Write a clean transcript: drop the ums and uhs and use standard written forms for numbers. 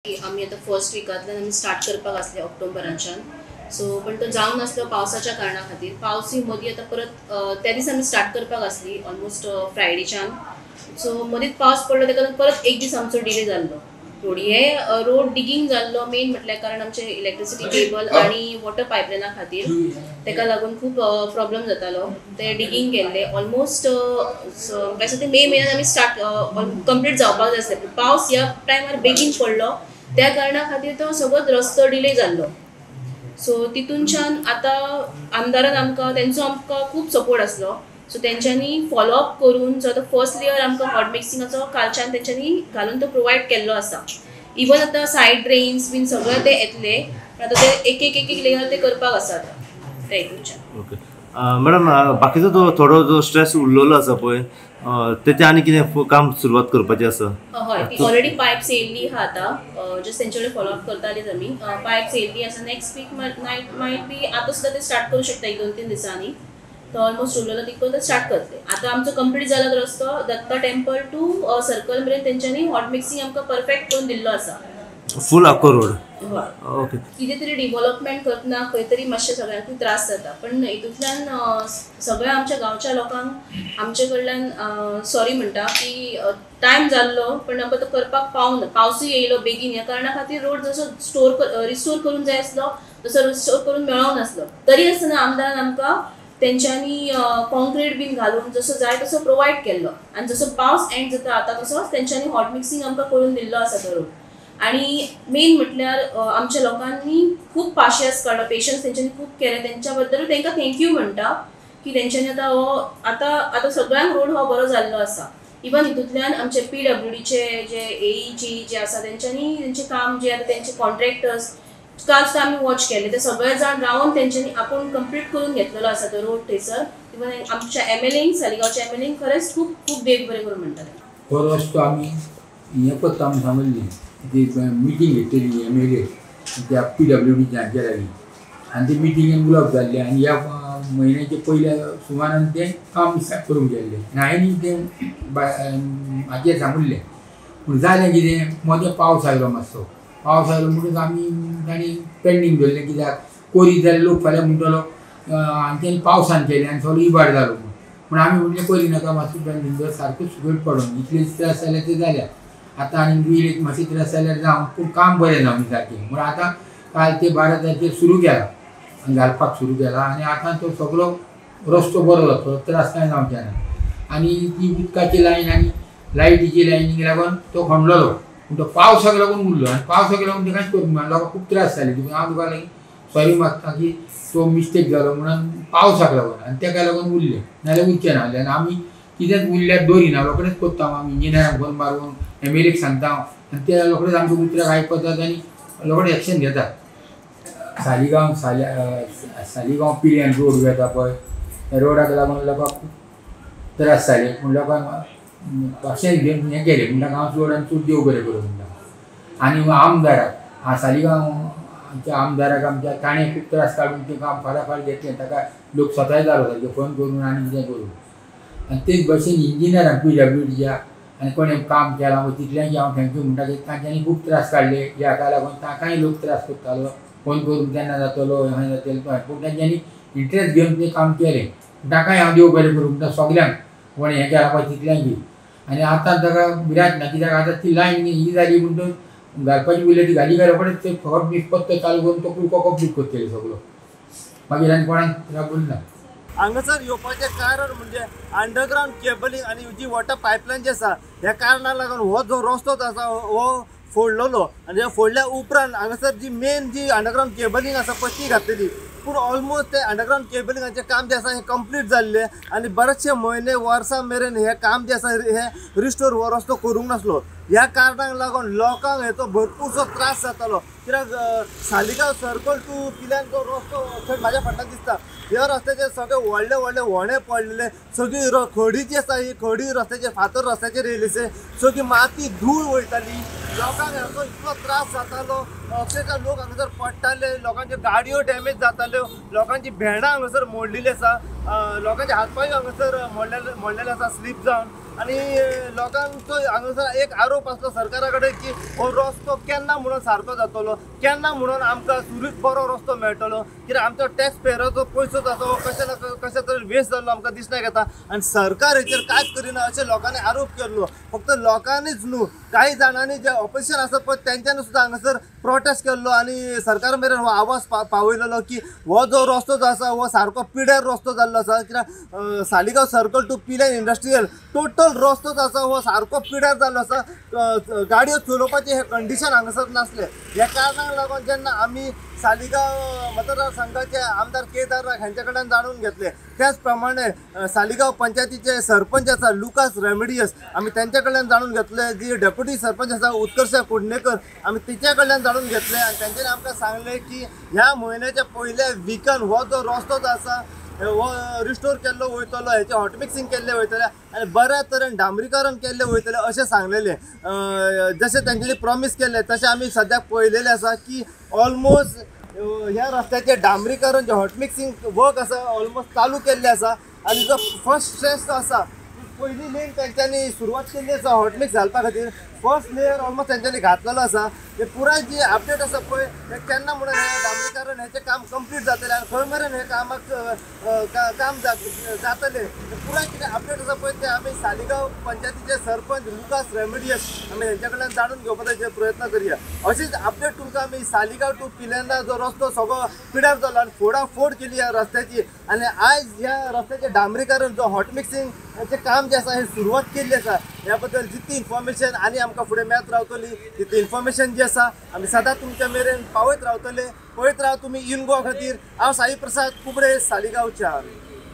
आम्ही आता फर्स्ट विकांतल्यान आमी स्टार्ट करपाक आसले ऑक्टोबराच्यान. सो पण तो जावंक नासलो पावसाच्या कारणां खातीर. पावस ही मदीं आतां परत त्या दीस आमी स्टार्ट करपाक आसली ऑलमोस्ट फ्रायडेच्यान. सो मदींच पावस पडलो तेका लागून परत एक दीस आमचो डिले जाल्लो. रोड डिगींग जाल्लो मेन म्हटल्यार कारण आमचे इलेक्ट्रिसिटी केबल आनी वॉटर पायपलायना खातीर तेका लागून खूब प्रॉब्लेम जातालो. ते डिगींग केल्ले ऑलमोस्ट ते मे म्हयन्यान आमी स्टार्ट कंप्लीट जावपाक जाय आसलें. पावस ह्या टायमार बेगीन पडलो त्या कारणां खातीर तो सगळोच रस्तो डिले जाल्लो. सो तितूनच्यान आतां आमदारान तेंचो आमकां खूब सपोर्ट आसलो. सो तेंच्यांनी फॉलोअप करून जो आतां फर्स्ट लेयर आमकां हॉट मिक्सिंगाचो कालच्यान तेंच्यांनी घालून तो प्रोवायड केल्लो आसा. इवन आतां सायड ड्रेन्स बीन सगळे ते येतले पण आतां ते एक एक लेयर ते करपाक आसा आतां ते हितूनच्यान. ओके मॅडम, बाकीचो थोडो जो स्ट्रेस उरलेलो आसा पळय तेचे आनी कितें काम सुरवात करपाची आसा? हय, ती ऑलरेडी पायप्स येयल्ली आहा आतां. जस्ट तेंचे कडेन फॉलोअप करतालीच आमी. पायप्स येयल्ली आसा. नेक्स्ट वीक मायट बी आतां सुद्दां ते स्टार्ट करूं शकता 1-2-3 दिसांनी. तो ऑलमोस्ट उरलेलो तितको ते स्टार्ट करतले. आतां आमचो कंप्लीट जाला रस्तो दत्ता टेम्पल टू सर्कल मेरेन तेंच्यांनी हॉट मिक्सिंग आमकां परफेक्ट करून दिल्लो आसा. फूल आख्खो रोड. हय, ओके. कितें तरी डेव्हलपमेंट करतना खंय तरी मातशें सगळ्यांकूय त्रास जाता. पण हितूंतल्यान सगळ्या आमच्या गांवच्या लोकांक आमचे कडल्यान सॉरी म्हणटा की टायम जाल्लो पण आमकां तो करपाक पावना. पावसूय येयलो बेगीन ह्या कारणां खातीर रोड जसो रिस्टोर करून जाय आसलो तसो रिस्टोर करून मेळोंक नासलो. तरी आसतना आमदारान आमकां तेंच्यांनी कॉन्क्रीट बीन घालून जसो जाय तसो प्रोवायड केल्लो. आनी जसो पावस एंड जाता आतां तसो तेंच्यांनी हॉट मिक्सिंग आमकां करून दिल्लो आसा तो रोड. आणि मेन म्हटल्यार आमच्या लोकांनी खूब पाशियस काडलो, पेशन्स तेंच्यांनी खूब केले. तेंच्या बद्दल तेंकां थँक्यू म्हणटा की तेंच्यांनी आतां सगळ्यांक रोड हो बरो जाल्लो आसा. इवन हितूंतल्यान आमचे PWDचे जे AE जे आसा तेंच्यांनी तेंचें काम जे आतां तेंचे कॉन्ट्रॅक्टर्स काल सुद्दां आमी वॉच केले. ते सगळे जाण रावन तेंच्यांनी आपूण कंप्लीट करून घेतलेलो आसा तो रोड थंयसर. इवन आमच्या MLAंक सालिगांवच्या MLAंक खरेंच खूब खूब देव बरें करून म्हणटाले. हो रस्तो आमी हें करता म्हूण सांगल्ली ती मिटींग घेतली MLA त्या PWD हांचे लागीं आनी ते मिटिंगेन उलोवप जाल्लें आनी ह्या म्हयन्याच्या पयल्या सुमारान तें काम स्टार्ट करूंक गेल्लें. हांवें तें हाचेर सांगुल्लें पूण जालें कितें मदें पावस आयलो मातसो. पावस आयलो म्हणटच आमी तांणी पेंडींग दवरलें कित्याक कोरीत जाल्यार लोक फाल्यां म्हणटलो आनी तेणी पावसान केलें आनी सगळो इबाड जालो म्हूण आमी म्हणलें करी नाका मातसो पेंडींग दवर सारको सुगट पडोन इतले त्रास जाल्यार ते जाल्या. आतां आनी एक मातशें त्रास जाल्यार जावं पूण काम बरें जावं सारकें म्हूण आतां काल ते 12 तारखेर सुरू केला आनी घालपाक सुरू केला आनी आतां तो सगळो रस्तो बरो जातलो, त्रास कांय जावचे ना. आनी ती उदकाची लायन आनी लायटीची लायनीक लागून तो खणलेलो पूण तो पावसाक लागून उरलो आनी पावसाक लागून ते कांयच करूंक मेळना. लोकांक खूब त्रास जाले. हांव तुका लागीं सॉरी मागता की तो मिस्टेक जालो म्हणून पावसाक लागून आनी तेका लागून उरलें नाल्यार उरचें ना. आनी आमी कितेंच उरल्यार दवरिना, रोखडेंच कोत्ता आमी इंजिनियरांक फोन मारून MLAक सांगता आनी ते रोखडेच आमच्या उतराक आयकतात आनी रोखडें एक्शन घेतात. सालिगांव पिल्यान रोड वता पळय त्या रोडाक लागून लोकांक खूब त्रास जाले पूण लोकांक एक्शन घेवन हें केलें म्हणटा हांव चड आनी चड देव बरें करूं म्हणटा. आनी आमदाराक सालिगांवच्या आमदाराक आमच्या ताणें खूब त्रास काडून तें काम फाटाफाट घेतलें. ताका लोक स्वताय जालो सारके फोन करून आनी कितें करून. आनी तेच भशेन इंजिनियरांक PWDच्या आनी कोणें काम केलां तितल्यांक हांव थँक्यू म्हणटा की तांच्यांनी खूब त्रास काडले. ह्याका लागून ताकाय लोक त्रास करतालो फोन करून केन्ना जातलो हें जातलें पळय पूण तेंच्यांनी इंट्रस्ट घेवन तें काम केलें. ताकाय हांव देव बरें करूं म्हणटा सगल्यांक कोणें हें केलां पळय तितल्यांक. आनी आतां ताका भिरांत ना कित्याक आतां ती लायन ही जाली म्हणटून घालपाची उरली ती घाली काय रोखडेच ते फकत मिसपत्तो चालू करून तो कुडको कंप्लीट करतले सगळो. मागीर आनी कोणाक राबून ना. हांगासर येवपाचें कारण म्हणजे अंडरग्रावंड केबलिंग आनी जी वॉटर पायपलायन जी आसा ह्या कारणाक लागून हो जो रस्तो आसा हो फोडलेलो आनी फोडल्या उपरांत हांगासर जी मेन जी अंडरग्रावंड केबलिंग आसा पळय ती घातलेली पूण ऑलमोस्ट ते अंडरग्रावंड केबलिंगाचें काम जें आसा हें कंप्लीट जाल्लें आनी बरेचशे म्हयने वर्सां मेरेन हें काम जें आसा हें रिस्टोर हो रस्तो करूंक नासलो. ह्या कारणाक लागून लोकांक हेचो भरपूरसो त्रास जातालो कित्याक सालिगांव सर्कल टू पिल्यान जो रस्तो थंय म्हाज्या फाटल्यान दिसता ह्या रस्त्याचेर सगळे व्हडले व्हडले व्हणे पडलेले. सगळी खडी जी आसा ही खडी रस्त्याचेर फातर रस्त्याचेर येयलेशे सगळी माती धूळ वयताली. लोकांक हाचो इतलो त्रास जातालो अक्षरशः लोक हांगासर पडटाले, लोकांच्यो गाडयो डॅमेज जाताल्यो, लोकांची भेंडां हांगासर मोडलेली आसा, लोकांचे हातपाय हांगासर मोडलेले आसा स्लीप जावन. आणि लोकांचो हांगासर एक आरोप असलो सरकारा कडेन की हो रस्तो केन्ना म्हणून सारको जातलो, केन्ना म्हणून आमकां सुरळीत बरो रस्तो मेळटलो, कित्याक आमचो टॅक्स पेयराचो पयसो ताचो कशे ना कशे तरी वेस्ट जाल्लो आमकां दिसण्याक येता आनी सरकार हेचेर कांयच करिना अशें लोकांनी आरोप केल्लो. फक्त लोकांनीच न्हू, काही जाणांनी जे ऑपोजिशन आसा पळय तेंच्यांनी सुद्दां हांगासर प्रोटेस्ट केल्लो आनी सरकारा मेरेन हो आवाज पावयलेलो की हो जो रस्तो जो आसा हो सारको पिड्यार रस्तो जाल्लो आसा. कित्याक Saligao circle to Pilerne industrial total रस्तो जो आसा हो सारको पिड्यार जाल्लो आसा. गाडयो चलोवपाचे हे कंडिशन हांगासर नासले. ह्या कारणाक लागून जेन्ना आमी सालिगांव मतदारसंघाचे आमदार केदार नाग हांचे कडल्यान जाणून घेतले, त्याच प्रमाणे सालिगांव पंचायतीचे सरपंच आसा लुकास रेमेडियस आमी तेंच्या कडल्यान जाणून घेतले, जी डेप्युटी सरपंच आसा उत्कर्ष कुडणेकर आमी तिच्या कडल्यान जाणून घेतले आनी तेंच्यांनी आमकां सांगले की ह्या म्हयन्याच्या पयल्या विकान हो जो रस्तो जो आसा हो रिस्टोर केल्लो वयतलो, हेचे हॉटमिक्सिंग केल्ले वयतले आनी बऱ्या तरेन डांबरीकरण केल्ले वयतले अशें सांगलेले. जशें तेंच्यांनी प्रॉमीस केल्ले तशें आमी सद्याक पळयलेलें आसा की ऑलमोस्ट ह्या रस्त्याचे डांबरीकरण जे हॉटमिक्सिंग वर्क आसा ऑलमोस्ट चालू केल्ले आसा आनी जो फर्स्ट स्ट्रेस जो आसा पयली लेन तेंच्यांनी सुरवात केल्ली आसा हॉटमिक्स घालपा खातीर. फर्स्ट लेयर ऑलमोस्ट तेंच्यांनी घातलेलो आसा. हे पुराय जी अपडेट आसा पळय ते केन्ना म्हणून हे डांबरीकरण हेचें काम कंप्लीट जातलें आनी खंय मेरेन हे कामाक काम जातलें पुराय कितें अपडेट आसा पळय ते आमी सालिगांव पंचायतीचे सरपंच लुकास रेमेडियस आमी हेंच्या कडल्यान जाणून घेवपाचे प्रयत्न करया. अशीच अपडेट तुमकां आमी सालिगांव टू पिलेंदा जो रस्तो सगळो पिड्यार जालो आनी फोडाफोड केली ह्या रस्त्याची आनी आयज ह्या रस्त्याचें डांबरीकरण जो हॉटमिक्सिंग हेचें काम जे आसा हे सुरवात केल्ली आसा. ह्या बद्दल जितली इन्फॉर्मेशन आनी आमकां फुडें मेळत रावतली तितली इन्फॉर्मेशन जी आसा आमी सदांच तुमच्या मेरेन पावयत रावतले. पळयत राव तुमी इन गोवा खातीर. हांव साई प्रसाद कुबडे सालिगांवच्यान.